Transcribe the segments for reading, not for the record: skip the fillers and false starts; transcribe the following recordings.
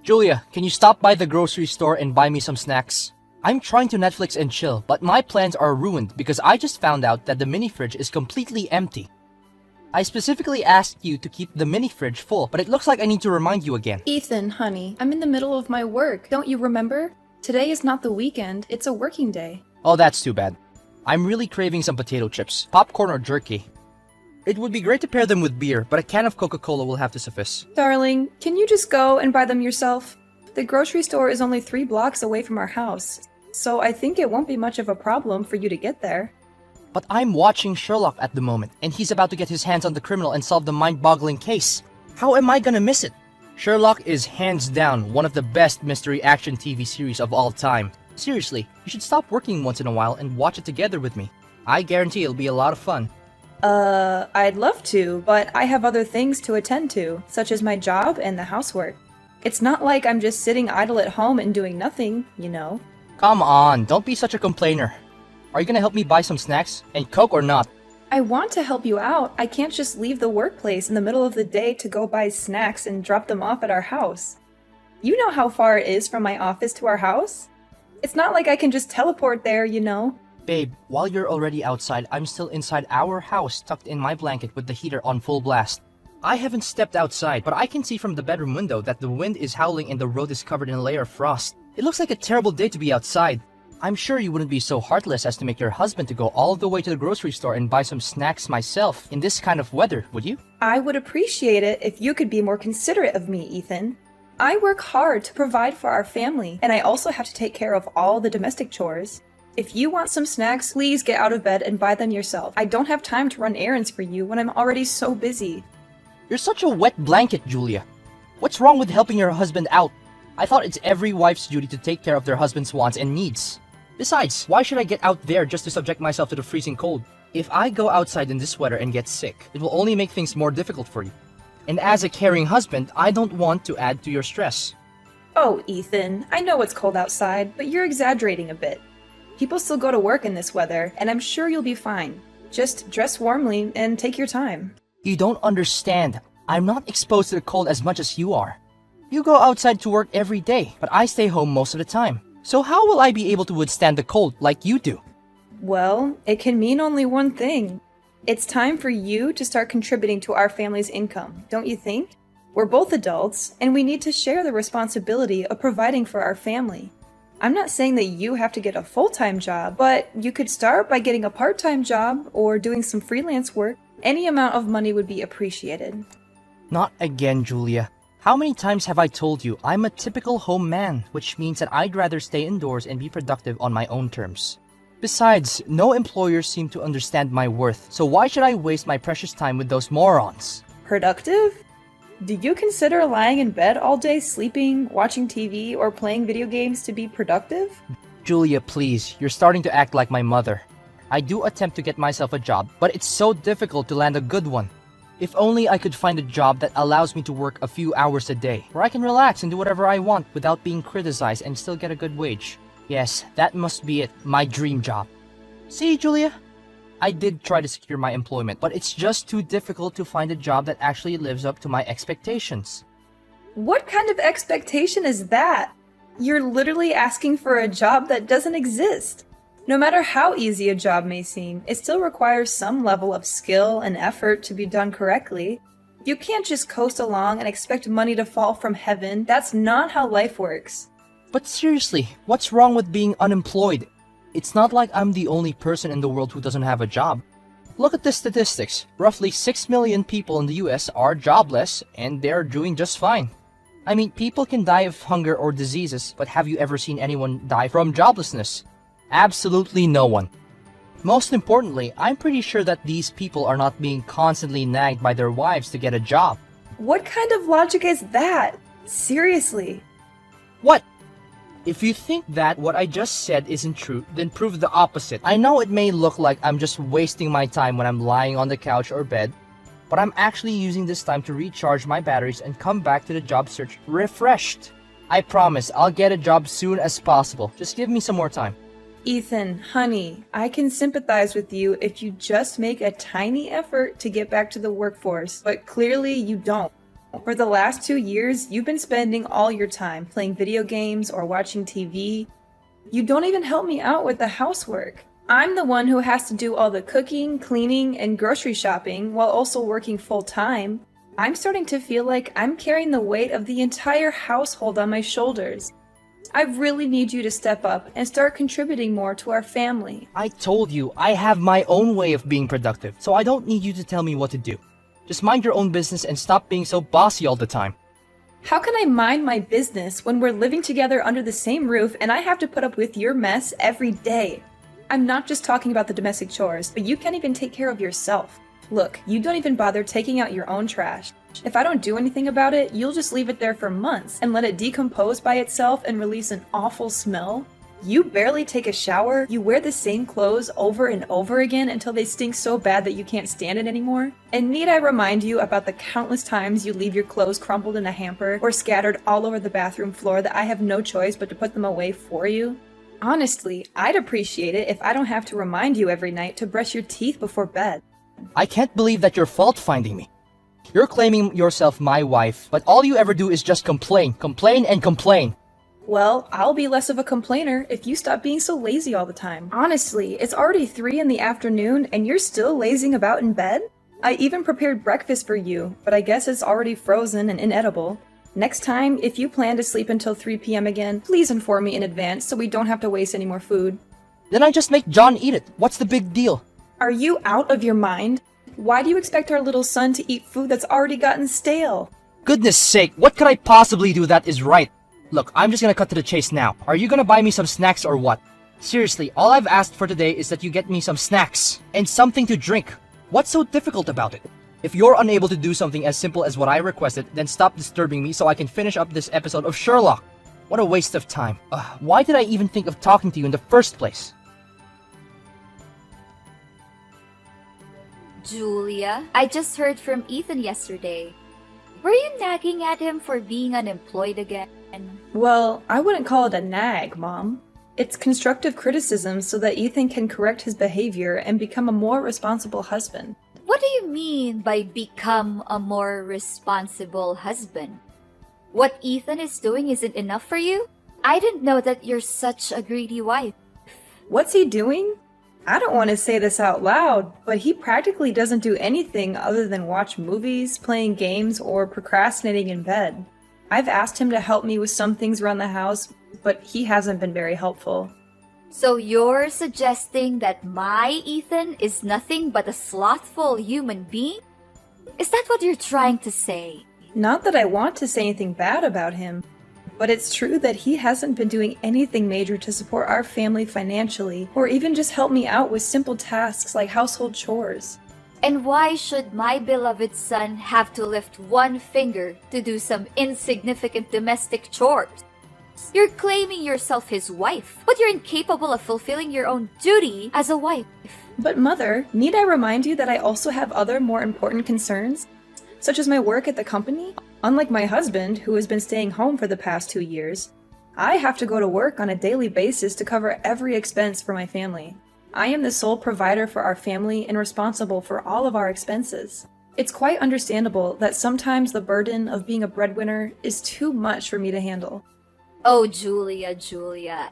Julia, can you stop by the grocery store and buy me some snacks? I'm trying to Netflix and chill, but my plans are ruined because I just found out that the mini fridge is completely empty. I specifically asked you to keep the mini fridge full, but it looks like I need to remind you again. Ethan, honey, I'm in the middle of my work. Don't you remember? Today is not the weekend, it's a working day. Oh, that's too bad. I'm really craving some potato chips, popcorn or jerky. It would be great to pair them with beer, but a can of Coca-Cola will have to suffice. Darling, can you just go and buy them yourself? The grocery store is only 3 blocks away from our house, so I think it won't be much of a problem for you to get there. But I'm watching Sherlock at the moment, and he's about to get his hands on the criminal and solve the mind-boggling case. How am I gonna miss it? Sherlock is hands down one of the best mystery action TV series of all time. Seriously, you should stop working once in a while and watch it together with me. I guarantee it'll be a lot of fun. I'd love to, but I have other things to attend to, such as my job and the housework. It's not like I'm just sitting idle at home and doing nothing, you know. Come on, don't be such a complainer. Are you gonna help me buy some snacks? And Coke or not? I want to help you out. I can't just leave the workplace in the middle of the day to go buy snacks and drop them off at our house. You know how far it is from my office to our house? It's not like I can just teleport there, you know. Babe, while you're already outside, I'm still inside our house tucked in my blanket with the heater on full blast. I haven't stepped outside, but I can see from the bedroom window that the wind is howling and the road is covered in a layer of frost. It looks like a terrible day to be outside. I'm sure you wouldn't be so heartless as to make your husband to go all the way to the grocery store and buy some snacks myself in this kind of weather, would you? I would appreciate it if you could be more considerate of me, Ethan. I work hard to provide for our family, and I also have to take care of all the domestic chores. If you want some snacks, please get out of bed and buy them yourself. I don't have time to run errands for you when I'm already so busy. You're such a wet blanket, Julia. What's wrong with helping your husband out? I thought it's every wife's duty to take care of their husband's wants and needs. Besides, why should I get out there just to subject myself to the freezing cold? If I go outside in this weather and get sick, it will only make things more difficult for you. And as a caring husband, I don't want to add to your stress. Oh, Ethan, I know it's cold outside, but you're exaggerating a bit. People still go to work in this weather, and I'm sure you'll be fine. Just dress warmly and take your time. You don't understand. I'm not exposed to the cold as much as you are. You go outside to work every day, but I stay home most of the time. So how will I be able to withstand the cold like you do? Well, it can mean only one thing. It's time for you to start contributing to our family's income, don't you think? We're both adults, and we need to share the responsibility of providing for our family. I'm not saying that you have to get a full-time job, but you could start by getting a part-time job or doing some freelance work. Any amount of money would be appreciated. Not again, Julia. How many times have I told you I'm a typical home man, which means that I'd rather stay indoors and be productive on my own terms. Besides, no employers seem to understand my worth, so why should I waste my precious time with those morons? Productive? Do you consider lying in bed all day sleeping, watching TV, or playing video games to be productive? Julia, please, you're starting to act like my mother. I do attempt to get myself a job, but it's so difficult to land a good one. If only I could find a job that allows me to work a few hours a day, where I can relax and do whatever I want without being criticized and still get a good wage. Yes, that must be it, my dream job. See, Julia? I did try to secure my employment, but it's just too difficult to find a job that actually lives up to my expectations. What kind of expectation is that? You're literally asking for a job that doesn't exist. No matter how easy a job may seem, it still requires some level of skill and effort to be done correctly. You can't just coast along and expect money to fall from heaven. That's not how life works. But seriously, what's wrong with being unemployed? It's not like I'm the only person in the world who doesn't have a job. Look at the statistics. Roughly 6 million people in the US are jobless, and they're doing just fine. I mean, people can die of hunger or diseases, but have you ever seen anyone die from joblessness? Absolutely no one. Most importantly, I'm pretty sure that these people are not being constantly nagged by their wives to get a job. What kind of logic is that? Seriously. What? If you think that what I just said isn't true, then prove the opposite. I know it may look like I'm just wasting my time when I'm lying on the couch or bed, but I'm actually using this time to recharge my batteries and come back to the job search refreshed. I promise I'll get a job soon as possible. Just give me some more time. Ethan, honey, I can sympathize with you if you just make a tiny effort to get back to the workforce, but clearly you don't. For the last 2 years, you've been spending all your time playing video games or watching TV. You don't even help me out with the housework. I'm the one who has to do all the cooking, cleaning, and grocery shopping while also working full time. I'm starting to feel like I'm carrying the weight of the entire household on my shoulders. I really need you to step up and start contributing more to our family. I told you, I have my own way of being productive, so I don't need you to tell me what to do. Just mind your own business and stop being so bossy all the time. How can I mind my business when we're living together under the same roof and I have to put up with your mess every day? I'm not just talking about the domestic chores, but you can't even take care of yourself. Look, you don't even bother taking out your own trash. If I don't do anything about it, you'll just leave it there for months and let it decompose by itself and release an awful smell. You barely take a shower, you wear the same clothes over and over again until they stink so bad that you can't stand it anymore. And need I remind you about the countless times you leave your clothes crumpled in a hamper or scattered all over the bathroom floor that I have no choice but to put them away for you? Honestly, I'd appreciate it if I don't have to remind you every night to brush your teeth before bed. I can't believe that you're fault-finding me. You're claiming yourself my wife, but all you ever do is just complain, complain, and complain. Well, I'll be less of a complainer if you stop being so lazy all the time. Honestly, it's already 3 in the afternoon and you're still lazing about in bed? I even prepared breakfast for you, but I guess it's already frozen and inedible. Next time, if you plan to sleep until 3 p.m. again, please inform me in advance so we don't have to waste any more food. Then I just make John eat it. What's the big deal? Are you out of your mind? Why do you expect our little son to eat food that's already gotten stale? Goodness sake, what could I possibly do that is right? Look, I'm just gonna cut to the chase now. Are you gonna buy me some snacks or what? Seriously, all I've asked for today is that you get me some snacks and something to drink. What's so difficult about it? If you're unable to do something as simple as what I requested, then stop disturbing me so I can finish up this episode of Sherlock. What a waste of time. Why did I even think of talking to you in the first place? Julia, I just heard from Ethan yesterday. Were you nagging at him for being unemployed again? Well, I wouldn't call it a nag, Mom. It's constructive criticism so that Ethan can correct his behavior and become a more responsible husband. What do you mean by become a more responsible husband? What Ethan is doing isn't enough for you? I didn't know that you're such a greedy wife. What's he doing? I don't want to say this out loud, but he practically doesn't do anything other than watch movies, playing games, or procrastinating in bed. I've asked him to help me with some things around the house, but he hasn't been very helpful. So you're suggesting that my Ethan is nothing but a slothful human being? Is that what you're trying to say? Not that I want to say anything bad about him, but it's true that he hasn't been doing anything major to support our family financially, or even just help me out with simple tasks like household chores. And why should my beloved son have to lift one finger to do some insignificant domestic chores? You're claiming yourself his wife, but you're incapable of fulfilling your own duty as a wife. But Mother, need I remind you that I also have other more important concerns? Such as my work at the company? Unlike my husband, who has been staying home for the past 2 years, I have to go to work on a daily basis to cover every expense for my family. I am the sole provider for our family and responsible for all of our expenses. It's quite understandable that sometimes the burden of being a breadwinner is too much for me to handle. Oh, Julia,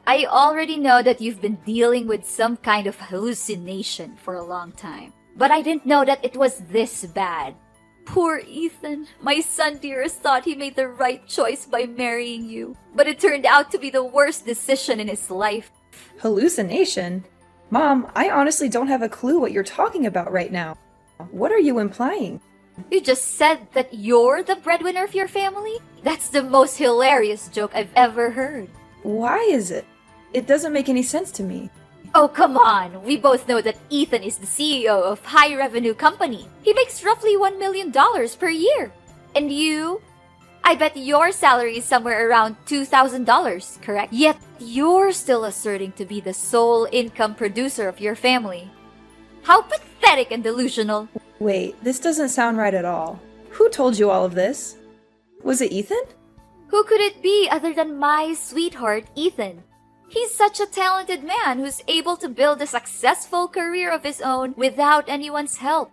I already know that you've been dealing with some kind of hallucination for a long time. But I didn't know that it was this bad. Poor Ethan, my son dearest thought he made the right choice by marrying you. But it turned out to be the worst decision in his life. Hallucination? Mom, I honestly don't have a clue what you're talking about right now. What are you implying? You just said that you're the breadwinner of your family? That's the most hilarious joke I've ever heard. Why is it? It doesn't make any sense to me. Oh, come on. We both know that Ethan is the CEO of high-revenue company. He makes roughly $1 million per year. And you? I bet your salary is somewhere around $2,000, correct? Yet you're still asserting to be the sole income producer of your family. How pathetic and delusional. Wait, this doesn't sound right at all. Who told you all of this? Was it Ethan? Who could it be other than my sweetheart, Ethan? He's such a talented man who's able to build a successful career of his own without anyone's help.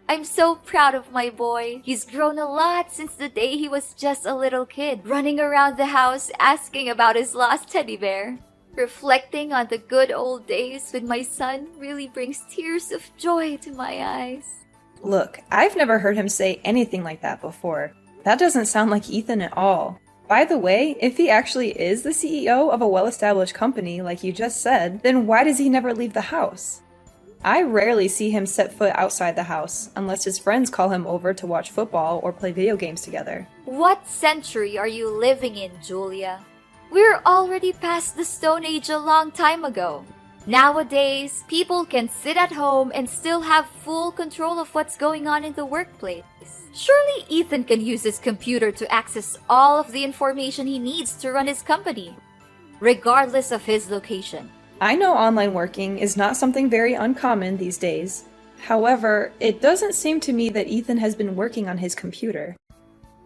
I'm so proud of my boy. He's grown a lot since the day he was just a little kid, running around the house asking about his lost teddy bear. Reflecting on the good old days with my son really brings tears of joy to my eyes. Look, I've never heard him say anything like that before. That doesn't sound like Ethan at all. By the way, if he actually is the CEO of a well-established company, like you just said, then why does he never leave the house? I rarely see him set foot outside the house, unless his friends call him over to watch football or play video games together. What century are you living in, Julia? We're already past the Stone Age a long time ago. Nowadays, people can sit at home and still have full control of what's going on in the workplace. Surely Ethan can use his computer to access all of the information he needs to run his company, regardless of his location. I know online working is not something very uncommon these days. However, it doesn't seem to me that Ethan has been working on his computer.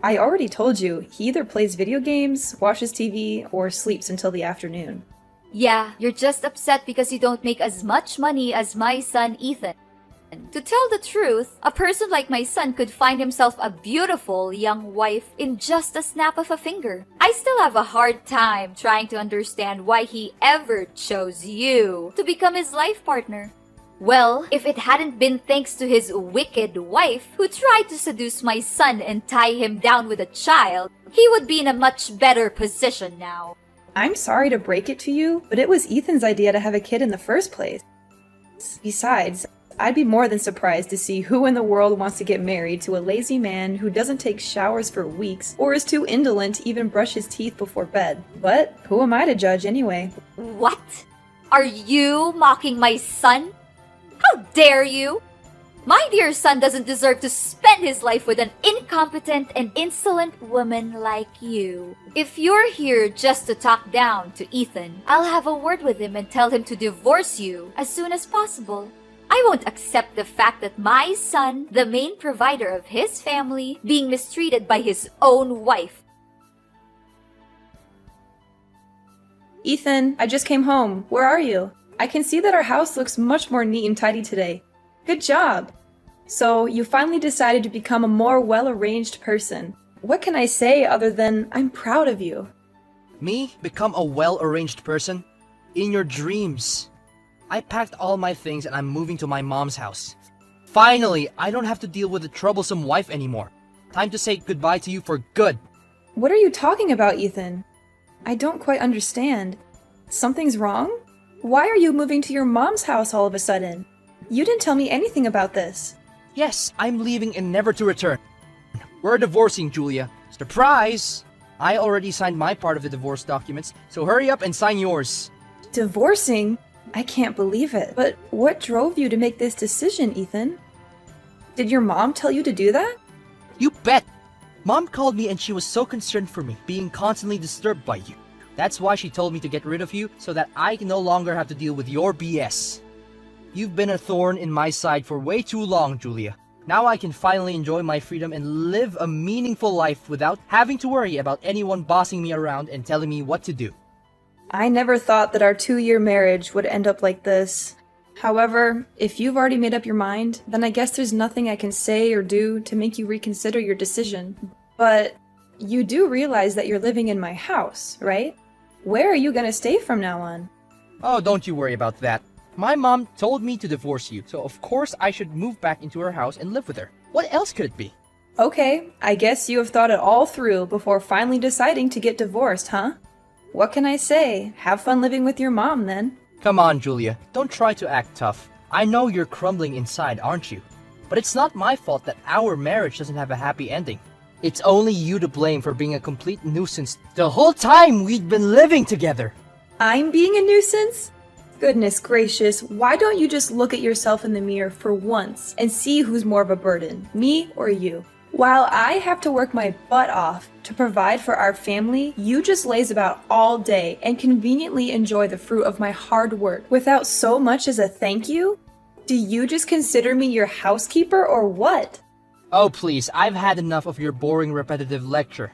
I already told you, he either plays video games, watches TV, or sleeps until the afternoon. Yeah, you're just upset because you don't make as much money as my son Ethan. To tell the truth, a person like my son could find himself a beautiful young wife in just a snap of a finger. I still have a hard time trying to understand why he ever chose you to become his life partner. Well, if it hadn't been thanks to his wicked wife who tried to seduce my son and tie him down with a child, he would be in a much better position now. I'm sorry to break it to you, but it was Ethan's idea to have a kid in the first place. Besides, I'd be more than surprised to see who in the world wants to get married to a lazy man who doesn't take showers for weeks or is too indolent to even brush his teeth before bed. But who am I to judge anyway? What? Are you mocking my son? How dare you? My dear son doesn't deserve to spend his life with an incompetent and insolent woman like you. If you're here just to talk down to Ethan, I'll have a word with him and tell him to divorce you as soon as possible. I won't accept the fact that my son, the main provider of his family, being mistreated by his own wife. Ethan, I just came home. Where are you? I can see that our house looks much more neat and tidy today. Good job! So, you finally decided to become a more well-arranged person. What can I say other than I'm proud of you? Me? Become a well-arranged person? In your dreams. I packed all my things and I'm moving to my mom's house. Finally, I don't have to deal with a troublesome wife anymore. Time to say goodbye to you for good. What are you talking about, Ethan? I don't quite understand. Something's wrong? Why are you moving to your mom's house all of a sudden? You didn't tell me anything about this. Yes, I'm leaving and never to return. We're divorcing, Julia. Surprise! I already signed my part of the divorce documents, so hurry up and sign yours. Divorcing? I can't believe it. But what drove you to make this decision, Ethan? Did your mom tell you to do that? You bet! Mom called me and she was so concerned for me, being constantly disturbed by you. That's why she told me to get rid of you, so that I can no longer have to deal with your BS. You've been a thorn in my side for way too long, Julia. Now I can finally enjoy my freedom and live a meaningful life without having to worry about anyone bossing me around and telling me what to do. I never thought that our 2-year marriage would end up like this. However, if you've already made up your mind, then I guess there's nothing I can say or do to make you reconsider your decision. But you do realize that you're living in my house, right? Where are you gonna stay from now on? Oh, don't you worry about that. My mom told me to divorce you, so of course I should move back into her house and live with her. What else could it be? Okay, I guess you have thought it all through before finally deciding to get divorced, huh? What can I say? Have fun living with your mom, then. Come on, Julia. Don't try to act tough. I know you're crumbling inside, aren't you? But it's not my fault that our marriage doesn't have a happy ending. It's only you to blame for being a complete nuisance the whole time we've been living together. I'm being a nuisance? Goodness gracious, why don't you just look at yourself in the mirror for once and see who's more of a burden, me or you? While I have to work my butt off to provide for our family, you just laze about all day and conveniently enjoy the fruit of my hard work without so much as a thank you? Do you just consider me your housekeeper or what? Oh please, I've had enough of your boring repetitive lecture.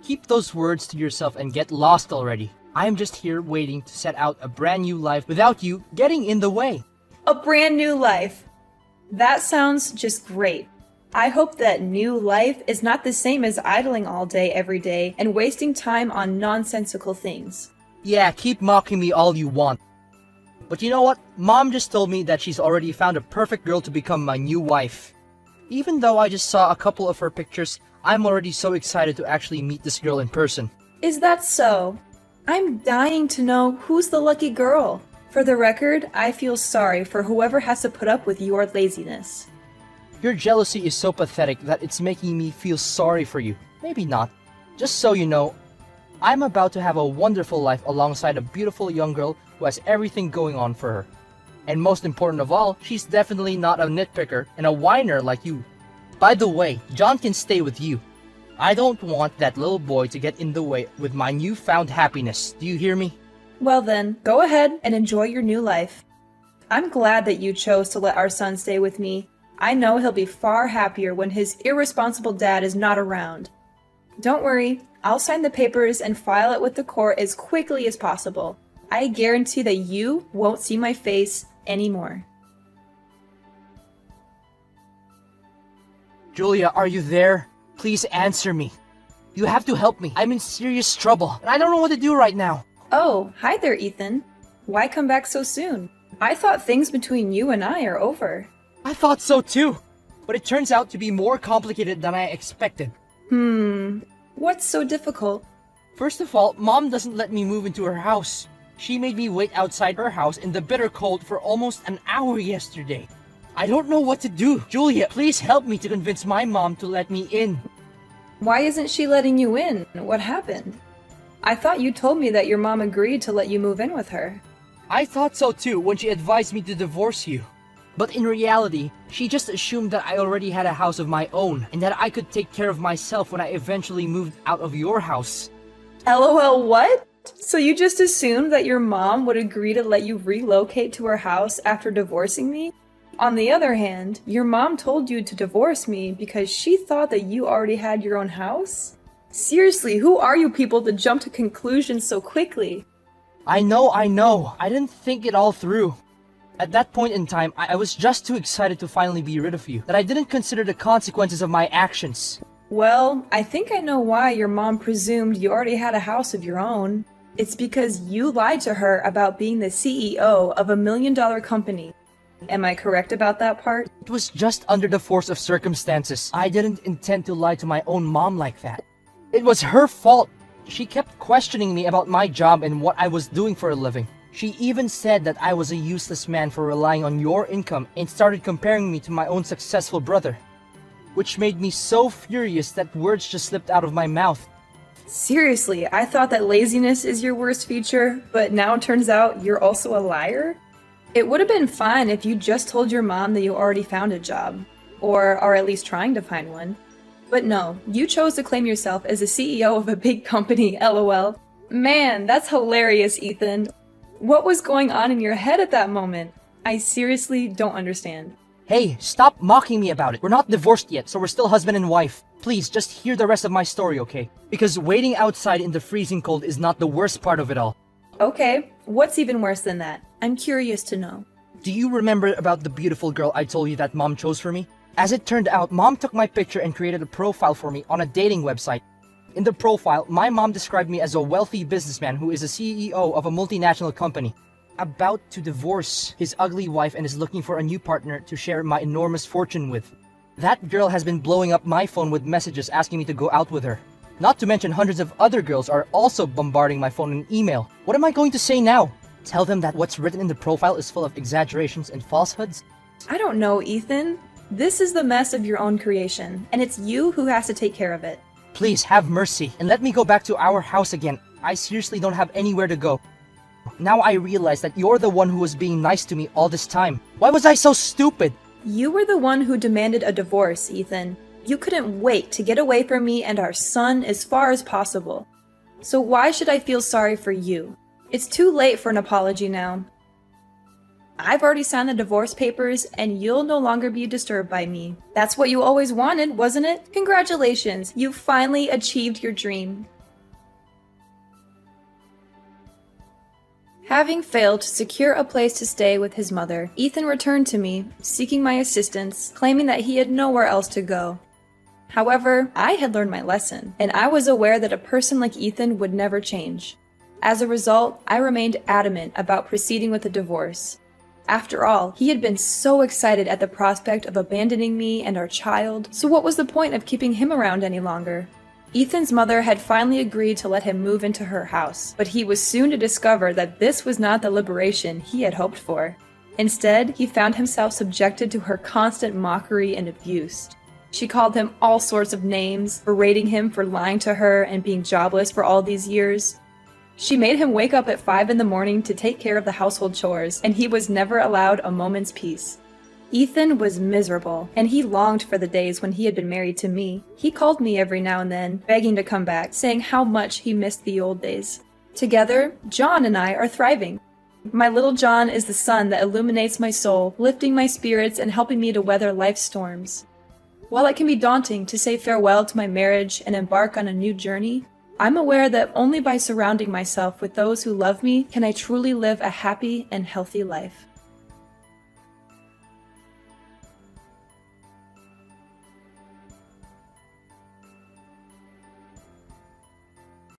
Keep those words to yourself and get lost already. I'm just here waiting to set out a brand new life without you getting in the way. A brand new life. That sounds just great. I hope that new life is not the same as idling all day every day and wasting time on nonsensical things. Yeah, keep mocking me all you want. But you know what? Mom just told me that she's already found a perfect girl to become my new wife. Even though I just saw a couple of her pictures, I'm already so excited to actually meet this girl in person. Is that so? I'm dying to know who's the lucky girl. For the record, I feel sorry for whoever has to put up with your laziness. Your jealousy is so pathetic that it's making me feel sorry for you. Maybe not. Just so you know, I'm about to have a wonderful life alongside a beautiful young girl who has everything going on for her. And most important of all, she's definitely not a nitpicker and a whiner like you. By the way, John can stay with you. I don't want that little boy to get in the way with my newfound happiness. Do you hear me? Well then, go ahead and enjoy your new life. I'm glad that you chose to let our son stay with me. I know he'll be far happier when his irresponsible dad is not around. Don't worry, I'll sign the papers and file it with the court as quickly as possible. I guarantee that you won't see my face anymore. Julia, are you there? Please answer me. You have to help me. I'm in serious trouble, and I don't know what to do right now. Oh, hi there, Ethan. Why come back so soon? I thought things between you and I are over. I thought so too, but it turns out to be more complicated than I expected. What's so difficult? First of all, Mom doesn't let me move into her house. She made me wait outside her house in the bitter cold for almost an hour yesterday. I don't know what to do. Julia, please help me to convince my mom to let me in. Why isn't she letting you in? What happened? I thought you told me that your mom agreed to let you move in with her. I thought so too when she advised me to divorce you. But in reality, she just assumed that I already had a house of my own and that I could take care of myself when I eventually moved out of your house. LOL, what? So you just assumed that your mom would agree to let you relocate to her house after divorcing me? On the other hand, your mom told you to divorce me because she thought that you already had your own house? Seriously, who are you people to jump to conclusions so quickly? I know. I didn't think it all through. At that point in time, I was just too excited to finally be rid of you that I didn't consider the consequences of my actions. Well, I think I know why your mom presumed you already had a house of your own. It's because you lied to her about being the CEO of $1 million company. Am I correct about that part? It was just under the force of circumstances. I didn't intend to lie to my own mom like that. It was her fault. She kept questioning me about my job and what I was doing for a living. She even said that I was a useless man for relying on your income and started comparing me to my own successful brother. Which made me so furious that words just slipped out of my mouth. Seriously, I thought that laziness is your worst feature, but now it turns out you're also a liar? It would have been fine if you just told your mom that you already found a job, or are at least trying to find one. But no, you chose to claim yourself as the CEO of a big company, LOL. Man, that's hilarious, Ethan. What was going on in your head at that moment? I seriously don't understand. Hey, stop mocking me about it. We're not divorced yet, so we're still husband and wife. Please, just hear the rest of my story, okay? Because waiting outside in the freezing cold is not the worst part of it all. Okay, what's even worse than that? I'm curious to know. Do you remember about the beautiful girl I told you that Mom chose for me? As it turned out, Mom took my picture and created a profile for me on a dating website. In the profile, my mom described me as a wealthy businessman who is a CEO of a multinational company, about to divorce his ugly wife and is looking for a new partner to share my enormous fortune with. That girl has been blowing up my phone with messages asking me to go out with her. Not to mention hundreds of other girls are also bombarding my phone and email. What am I going to say now? Tell them that what's written in the profile is full of exaggerations and falsehoods? I don't know, Ethan. This is the mess of your own creation, and it's you who has to take care of it. Please have mercy and let me go back to our house again. I seriously don't have anywhere to go. Now I realize that you're the one who was being nice to me all this time. Why was I so stupid? You were the one who demanded a divorce, Ethan. You couldn't wait to get away from me and our son as far as possible. So why should I feel sorry for you? It's too late for an apology now. I've already signed the divorce papers, and you'll no longer be disturbed by me. That's what you always wanted, wasn't it? Congratulations, you finally achieved your dream. Having failed to secure a place to stay with his mother, Ethan returned to me, seeking my assistance, claiming that he had nowhere else to go. However, I had learned my lesson, and I was aware that a person like Ethan would never change. As a result, I remained adamant about proceeding with a divorce. After all, he had been so excited at the prospect of abandoning me and our child, so what was the point of keeping him around any longer? Ethan's mother had finally agreed to let him move into her house, but he was soon to discover that this was not the liberation he had hoped for. Instead, he found himself subjected to her constant mockery and abuse. She called him all sorts of names, berating him for lying to her and being jobless for all these years. She made him wake up at 5 in the morning to take care of the household chores, and he was never allowed a moment's peace. Ethan was miserable, and he longed for the days when he had been married to me. He called me every now and then, begging to come back, saying how much he missed the old days. Together, John and I are thriving. My little John is the sun that illuminates my soul, lifting my spirits and helping me to weather life's storms. While it can be daunting to say farewell to my marriage and embark on a new journey, I'm aware that only by surrounding myself with those who love me can I truly live a happy and healthy life.